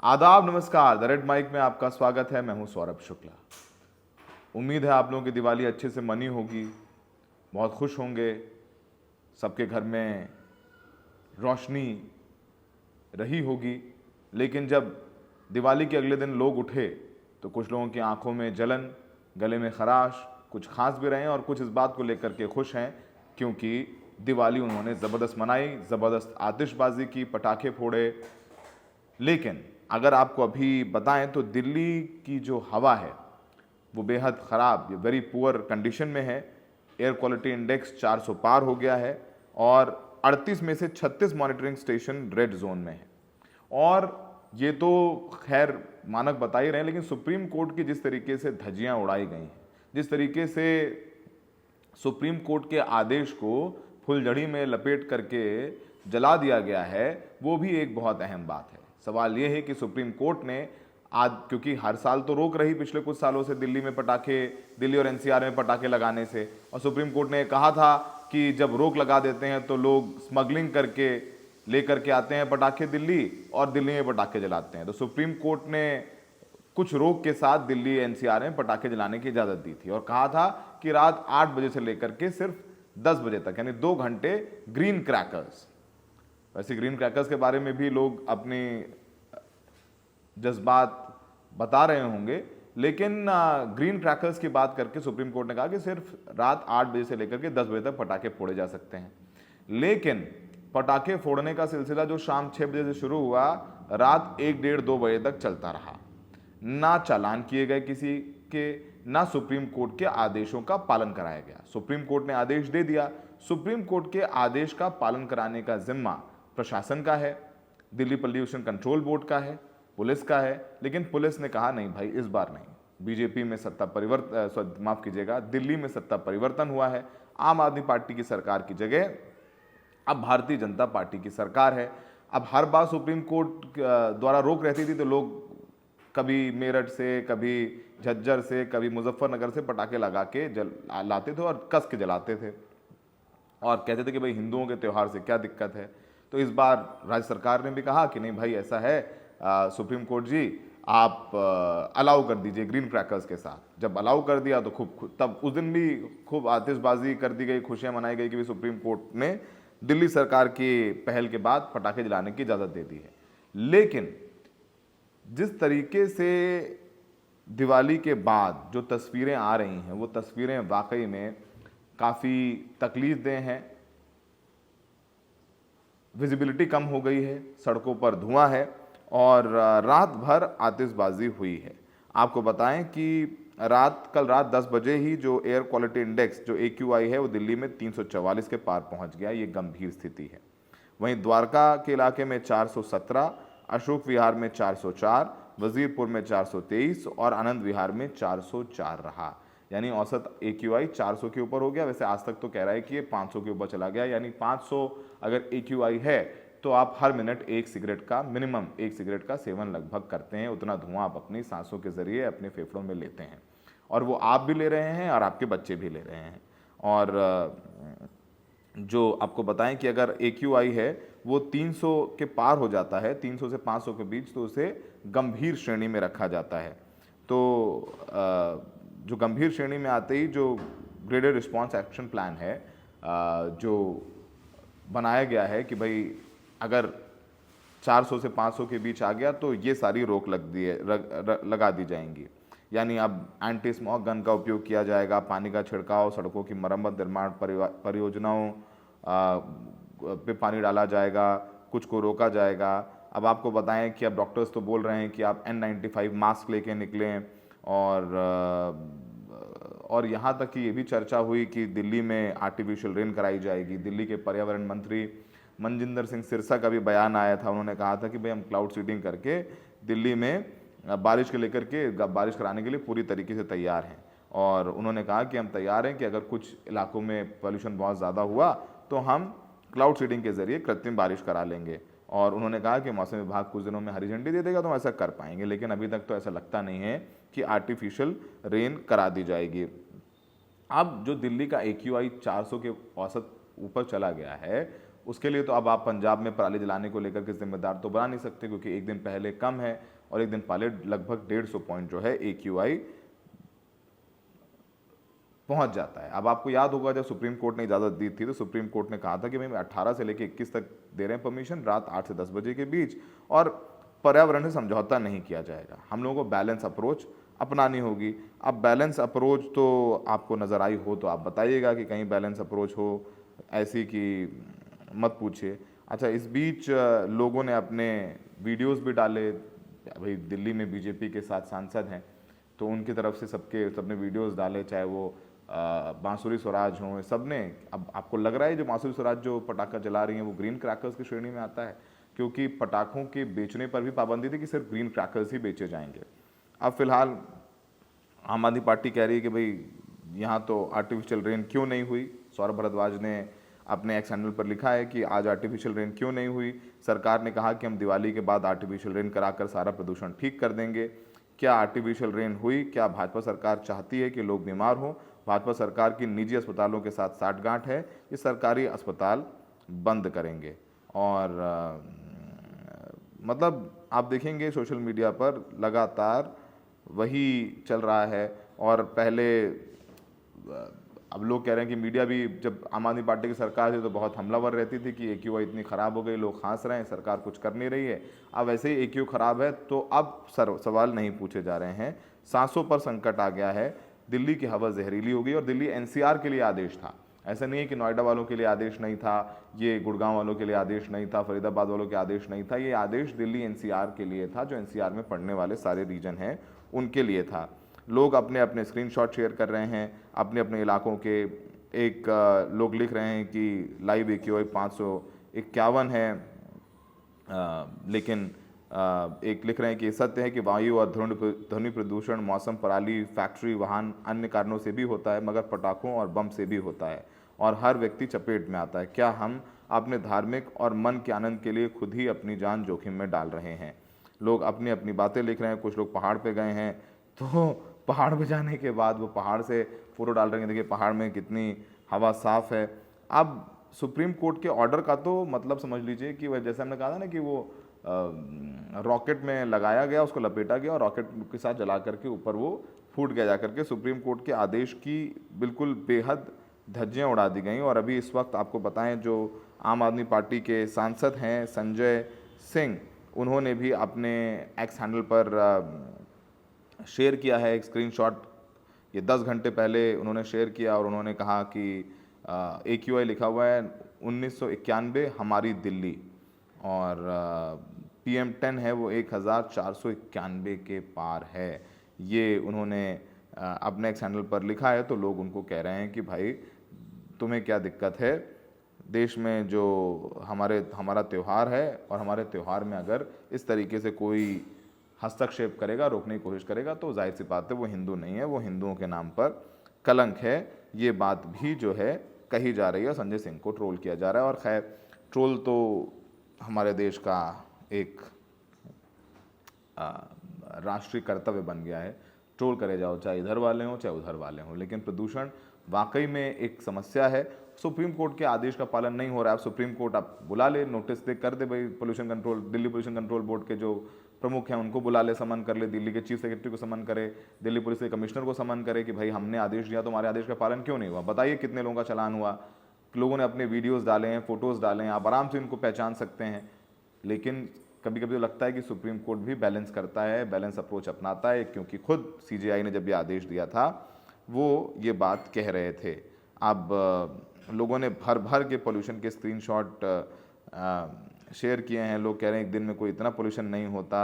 आदाब, नमस्कार। The red mic में आपका स्वागत है। मैं हूं सौरभ शुक्ला। उम्मीद है आप लोगों की दिवाली अच्छे से मनी होगी, बहुत खुश होंगे, सबके घर में रोशनी रही होगी। लेकिन जब दिवाली के अगले दिन लोग उठे तो कुछ लोगों की आंखों में जलन, गले में खराश, कुछ खांस भी रहे हैं और कुछ इस बात को लेकर के खुश हैं क्योंकि दिवाली उन्होंने ज़बरदस्त मनाई, ज़बरदस्त आतिशबाजी की, पटाखे फोड़े। लेकिन अगर आपको अभी बताएं तो दिल्ली की जो हवा है वो बेहद ख़राब, ये वेरी पुअर कंडीशन में है। एयर क्वालिटी इंडेक्स 400 पार हो गया है और 38 में से 36 मॉनिटरिंग स्टेशन रेड जोन में है। और ये तो खैर मानक बता ही रहे हैं, लेकिन सुप्रीम कोर्ट की जिस तरीके से धज्जियां उड़ाई गई हैं, जिस तरीके से सुप्रीम कोर्ट के आदेश को फुलझड़ी में लपेट करके जला दिया गया है, वो भी एक बहुत अहम बात है। सवाल ये है कि सुप्रीम कोर्ट ने आज, क्योंकि हर साल तो रोक रही पिछले कुछ सालों से दिल्ली में पटाखे, दिल्ली और एनसीआर में पटाखे लगाने से, और सुप्रीम कोर्ट ने कहा था कि जब रोक लगा देते हैं तो लोग स्मगलिंग करके लेकर के आते हैं पटाखे दिल्ली और दिल्ली में पटाखे जलाते हैं। तो सुप्रीम कोर्ट ने कुछ रोक के साथ दिल्ली एनसीआर में पटाखे जलाने की इजाज़त दी थी और कहा था कि रात 8 बजे से लेकर के सिर्फ 10 बजे तक, यानी 2 घंटे ग्रीन क्रैकर्स। वैसे ग्रीन क्रैकर्स के बारे में भी लोग अपने जज्बात बता रहे होंगे, लेकिन ग्रीन क्रैकर्स की बात करके सुप्रीम कोर्ट ने कहा कि सिर्फ रात 8 बजे से लेकर के 10 बजे तक पटाखे फोड़े जा सकते हैं। लेकिन पटाखे फोड़ने का सिलसिला जो शाम 6 बजे से शुरू हुआ, रात 1, 1:30, 2 बजे तक चलता रहा। ना चालान किए गए किसी के, ना सुप्रीम कोर्ट के आदेशों का पालन कराया गया। सुप्रीम कोर्ट ने आदेश दे दिया, सुप्रीम कोर्ट के आदेश का पालन कराने का जिम्मा प्रशासन का है, दिल्ली पोल्यूशन कंट्रोल बोर्ड का है, पुलिस का है। लेकिन पुलिस ने कहा नहीं भाई, इस बार नहीं। बीजेपी में सत्ता परिवर्तन, माफ कीजिएगा, दिल्ली में सत्ता परिवर्तन हुआ है। आम आदमी पार्टी की सरकार की जगह अब भारतीय जनता पार्टी की सरकार है। अब हर बार सुप्रीम कोर्ट द्वारा रोक रहती थी तो लोग कभी मेरठ से, कभी झज्जर से, कभी मुजफ्फरनगर से पटाखे लगा के लाते थे और कस के जलाते थे और कहते थे कि भाई हिंदुओं के त्यौहार से क्या दिक्कत है। तो इस बार राज्य सरकार ने भी कहा कि नहीं भाई, ऐसा है सुप्रीम कोर्ट जी, आप अलाउ कर दीजिए ग्रीन क्रैकर्स के साथ। जब अलाउ कर दिया तो तब उस दिन भी खूब आतिशबाजी कर दी गई, खुशियां मनाई गई कि भी सुप्रीम कोर्ट ने दिल्ली सरकार की पहल के बाद पटाखे जलाने की इजाज़त दे दी है। लेकिन जिस तरीके से दिवाली के बाद जो तस्वीरें आ रही हैं, वो तस्वीरें वाकई में काफ़ी तकलीफदेह हैं। विजिबिलिटी कम हो गई है, सड़कों पर धुआं है और रात भर आतिशबाजी हुई है। आपको बताएं कि कल रात 10 बजे ही जो एयर क्वालिटी इंडेक्स, जो AQI है, वो दिल्ली में 344 के पार पहुंच गया। ये गंभीर स्थिति है। वहीं द्वारका के इलाके में 417, अशोक विहार में 404, वजीरपुर में 423 और आनंद विहार में 404 रहा। यानी औसत AQI 400 के ऊपर हो गया। वैसे आज तक तो कह रहा है कि ये 500 के ऊपर चला गया, यानी 500 अगर AQI है तो आप हर मिनट मिनिमम एक सिगरेट का सेवन लगभग करते हैं। उतना धुआं आप अपनी सांसों के जरिए अपने फेफड़ों में लेते हैं, और वो आप भी ले रहे हैं और आपके बच्चे भी ले रहे हैं। और जो आपको बताएं कि अगर AQI है वो 300 के पार हो जाता है, 300 से 500 के बीच, तो उसे गंभीर श्रेणी में रखा जाता है। तो जो गंभीर श्रेणी में आते ही जो ग्रेडेड रिस्पॉन्स एक्शन प्लान है जो बनाया गया है कि भाई अगर 400 से 500 के बीच आ गया तो ये सारी रोक लगा दी जाएंगी। यानी अब एंटी स्मॉग गन का उपयोग किया जाएगा, पानी का छिड़काव, सड़कों की मरम्मत, निर्माण परियोजनाओं पे पानी डाला जाएगा, कुछ को रोका जाएगा। अब आपको बताएं कि अब डॉक्टर्स तो बोल रहे हैं कि आप N95 मास्क लेके निकलें, और यहाँ तक कि ये भी चर्चा हुई कि दिल्ली में आर्टिफिशियल रेन कराई जाएगी। दिल्ली के पर्यावरण मंत्री मनजिंदर सिंह सिरसा का भी बयान आया था। उन्होंने कहा था कि भाई हम क्लाउड सीडिंग करके दिल्ली में बारिश कराने के लिए पूरी तरीके से तैयार हैं, और उन्होंने कहा कि हम तैयार हैं कि अगर कुछ इलाकों में पॉल्यूशन बहुत ज़्यादा हुआ तो हम क्लाउड सीडिंग के ज़रिए कृत्रिम बारिश करा लेंगे। और उन्होंने कहा कि मौसम विभाग कुछ दिनों में हरी झंडी दे देगा तो हम ऐसा कर पाएंगे, लेकिन अभी तक तो ऐसा लगता नहीं है कि आर्टिफिशियल रेन करा दी जाएगी। अब जो दिल्ली का AQI 400 के औसत ऊपर चला गया है, उसके लिए तो अब आप पंजाब में पराली जलाने को लेकर के जिम्मेदार तो बना नहीं सकते, क्योंकि एक दिन पहले कम है और एक दिन पहले लगभग 150 पॉइंट जो है AQI पहुंच जाता है। अब आपको याद होगा जब सुप्रीम कोर्ट ने इजाज़त दी थी तो सुप्रीम कोर्ट ने कहा था कि भाई 18 से लेकर 21 तक दे रहे हैं परमिशन, रात 8 से 10 बजे के बीच, और पर्यावरण से समझौता नहीं किया जाएगा। हम लोगों को बैलेंस अप्रोच अपनानी होगी। अब बैलेंस अप्रोच तो आपको नज़र आई हो तो आप बताइएगा कि कहीं बैलेंस अप्रोच हो ऐसी कि मत पूछिए। अच्छा, इस बीच लोगों ने अपने वीडियोस भी डाले। भाई दिल्ली में बीजेपी के साथ सांसद हैं तो उनकी तरफ से सबने वीडियोस डाले, चाहे वो बांसुरी स्वराज हों, सबने। अब आपको लग रहा है जो बांसुरी स्वराज जो पटाखा जला रही हैं वो ग्रीन क्रैकर्स की श्रेणी में आता है, क्योंकि पटाखों के बेचने पर भी पाबंदी थी कि सिर्फ ग्रीन क्रैकर्स ही बेचे जाएंगे। अब फिलहाल आम आदमी पार्टी कह रही है कि भाई यहाँ तो आर्टिफिशियल रेन क्यों नहीं हुई। सौरभ भारद्वाज ने अपने एक्स हैंडल पर लिखा है कि आज आर्टिफिशियल रेन क्यों नहीं हुई। सरकार ने कहा कि हम दिवाली के बाद आर्टिफिशियल रेन कराकर सारा प्रदूषण ठीक कर देंगे। क्या आर्टिफिशियल रेन हुई? क्या भाजपा सरकार चाहती है कि लोग बीमार हों? भाजपा सरकार की निजी अस्पतालों के साथ साठगांठ है, ये सरकारी अस्पताल बंद करेंगे। और मतलब आप देखेंगे सोशल मीडिया पर लगातार वही चल रहा है। और पहले अब लोग कह रहे हैं कि मीडिया भी, जब आम आदमी पार्टी की सरकार थी तो बहुत हमलावर रहती थी कि AQI इतनी ख़राब हो गई, लोग हंस रहे हैं, सरकार कुछ कर नहीं रही है। अब वैसे ही AQ ख़राब है तो अब सवाल नहीं पूछे जा रहे हैं, सांसों पर संकट आ गया है। दिल्ली की हवा जहरीली हो गई और दिल्ली NCR के लिए आदेश था। ऐसा नहीं है कि नोएडा वालों के लिए आदेश नहीं था, ये गुड़गांव वालों के लिए आदेश नहीं था, फरीदाबाद वालों के आदेश नहीं था। ये आदेश दिल्ली NCR के लिए था, जो NCR में पढ़ने वाले सारे रीजन हैं उनके लिए था। लोग अपने अपने स्क्रीनशॉट शेयर कर रहे हैं अपने अपने इलाकों के। एक लोग लिख रहे हैं कि लाइव AQI 551 है, लेकिन एक लिख रहे हैं कि सत्य है कि वायु और ध्वनि प्रदूषण मौसम, पराली, फैक्ट्री, वाहन, अन्य कारणों से भी होता है, मगर पटाखों और बम से भी होता है और हर व्यक्ति चपेट में आता है। क्या हम अपने धार्मिक और मन के आनंद के लिए खुद ही अपनी जान जोखिम में डाल रहे हैं? लोग अपनी अपनी बातें लिख रहे हैं। कुछ लोग पहाड़ पे गए हैं तो पहाड़ पे जाने के बाद वो पहाड़ से फोटो डाल रहे हैं, देखिए पहाड़ में कितनी हवा साफ़ है। अब सुप्रीम कोर्ट के ऑर्डर का तो मतलब समझ लीजिए कि वह जैसे हमने कहा था ना कि वो रॉकेट में लगाया गया, उसको लपेटा गया और रॉकेट के साथ जला करके ऊपर वो फूट गया जा करके। सुप्रीम कोर्ट के आदेश की बिल्कुल बेहद धज्जियाँ उड़ा दी गई। और अभी इस वक्त आपको बताएं, जो आम आदमी पार्टी के सांसद हैं संजय सिंह, उन्होंने भी अपने एक्स हैंडल पर शेयर किया है एक स्क्रीनशॉट। ये 10 घंटे पहले उन्होंने शेयर किया और उन्होंने कहा कि AQI लिखा हुआ है 1991 हमारी दिल्ली, और PM10 है वो 1491 के पार है। ये उन्होंने अपने एक्स हैंडल पर लिखा है। तो लोग उनको कह रहे हैं कि भाई तुम्हें क्या दिक्कत है, देश में जो हमारा त्यौहार है और हमारे त्यौहार में अगर इस तरीके से कोई हस्तक्षेप करेगा, रोकने की कोशिश करेगा, तो जाहिर सी बात है वो हिंदू नहीं है, वो हिंदुओं के नाम पर कलंक है। ये बात भी जो है कही जा रही है और संजय सिंह को ट्रोल किया जा रहा है। और खैर, ट्रोल तो हमारे देश का एक राष्ट्रीय कर्तव्य बन गया है। ट्रोल करे जाओ, चाहे इधर वाले हों चाहे उधर वाले हों, लेकिन प्रदूषण वाकई में एक समस्या है। सुप्रीम कोर्ट के आदेश का पालन नहीं हो रहा है। अब सुप्रीम कोर्ट आप बुला ले, नोटिस दे कर दे भाई, pollution control, Delhi pollution control board के जो प्रमुख हैं उनको बुला ले, समन कर ले, दिल्ली के चीफ सेक्रेटरी को समन करे, दिल्ली पुलिस के कमिश्नर को समन करे कि भाई हमने आदेश दिया तो हमारे आदेश का पालन क्यों नहीं हुआ। बताइए कितने लोगों का चालान हुआ, लोगों ने अपने वीडियोज़ डाले हैं, फोटोज़ डाले हैं, आप आराम से इनको पहचान सकते हैं। लेकिन कभी कभी तो लगता है कि सुप्रीम कोर्ट भी बैलेंस करता है, बैलेंस अप्रोच अपनाता है, क्योंकि खुद CJI ने जब ये आदेश दिया था वो ये बात कह रहे थे। अब लोगों ने भर भर के पोल्यूशन के स्क्रीनशॉट शेयर किए हैं। लोग कह रहे हैं एक दिन में कोई इतना पोल्यूशन नहीं होता।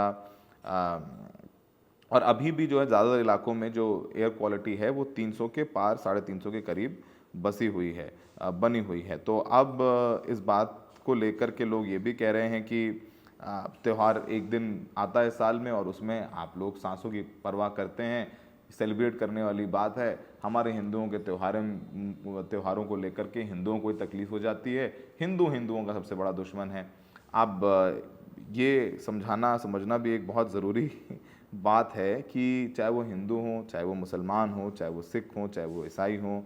और अभी भी जो है ज़्यादातर इलाकों में जो एयर क्वालिटी है वो 300 के पार, 350 के करीब बसी हुई है, बनी हुई है। तो अब इस बात को लेकर के लोग ये भी कह रहे हैं कि त्यौहार एक दिन आता है साल में और उसमें आप लोग सांसों की परवाह करते हैं, सेलिब्रेट करने वाली बात है। हमारे हिंदुओं के त्योहारों को लेकर के हिंदुओं को तकलीफ़ हो जाती है। हिंदुओं का सबसे बड़ा दुश्मन है। अब ये समझना भी एक बहुत ज़रूरी बात है कि चाहे वो हिंदू हों, चाहे वो मुसलमान हों, चाहे वो सिख हों, चाहे वो ईसाई हों,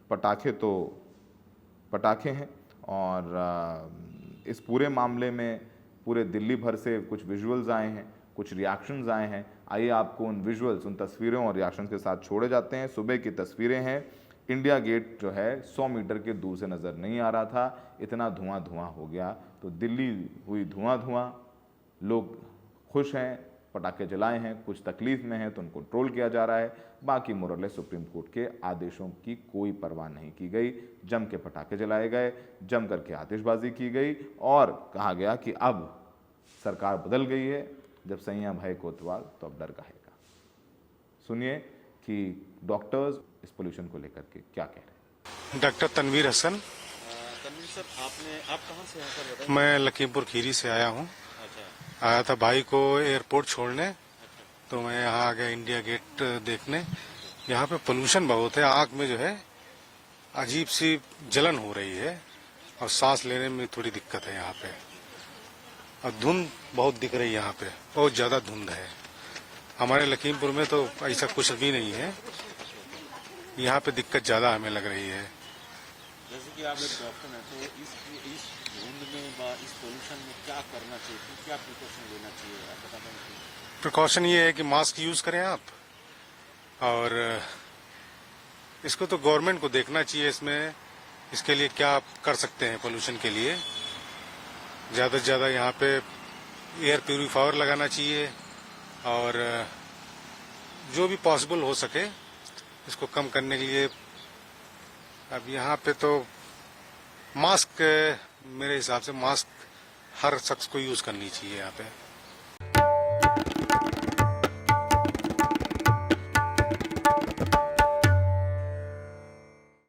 पटाखे तो पटाखे हैं और इस पूरे मामले में पूरे दिल्ली भर से कुछ विजुअल्स आए हैं, कुछ रिएक्शंस आए हैं। आइए आपको उन विजुअल्स, उन तस्वीरों और रिएक्शंस के साथ छोड़े जाते हैं। सुबह की तस्वीरें हैं। इंडिया गेट जो है 100 मीटर के दूर से नज़र नहीं आ रहा था, इतना धुआं धुआं हो गया। तो दिल्ली हुई धुआं धुआं, लोग खुश हैं, पटाखे जलाए हैं, कुछ तकलीफ में हैं तो उनको ट्रोल किया जा रहा है। बाकी मोरले सुप्रीम कोर्ट के आदेशों की कोई परवाह नहीं की गई, जम के पटाखे जलाए गए, जम करके आतिशबाजी की गई और कहा गया कि अब सरकार बदल गई है, जब सैया भाई कोतवाल तो अब डर काहेगा। सुनिए कि डॉक्टर्स इस पोल्यूशन को लेकर के क्या कह रहे हैं। डॉक्टर तनवीर हसन। तनवीर सर, आप कहाँ से हैं सर, बताइए। मैं लखीमपुर खीरी से आया हूँ। अच्छा। आया था भाई को एयरपोर्ट छोड़ने, तो मैं यहाँ आ गया इंडिया गेट देखने। यहाँ पे पोल्यूशन बहुत है, आँख में जो है अजीब सी जलन हो रही है और सांस लेने में थोड़ी दिक्कत है यहाँ पे। और धुंध बहुत दिख रही है, यहाँ पे बहुत ज्यादा धुंध है। हमारे लखीमपुर में तो ऐसा कुछ भी नहीं है, यहाँ पे दिक्कत ज्यादा हमें लग रही है। जैसे कि आप एक डॉक्टर हैं, तो इस धुंध में, इस पोल्यूशन में क्या करना चाहिए, क्या प्रिकॉशन लेना चाहिए, आप बता दें। प्रिकॉशन ये है कि मास्क यूज करें आप, और इसको तो गवर्नमेंट को देखना चाहिए इसमें, इसके लिए क्या आप कर सकते हैं पोल्यूशन के लिए। ज्यादा से ज्यादा यहाँ पे एयर प्यूरिफायर लगाना चाहिए और जो भी पॉसिबल हो सके इसको कम करने के लिए। अब यहाँ पे तो मास्क, मेरे हिसाब से मास्क हर शख्स को यूज करनी चाहिए यहाँ पे।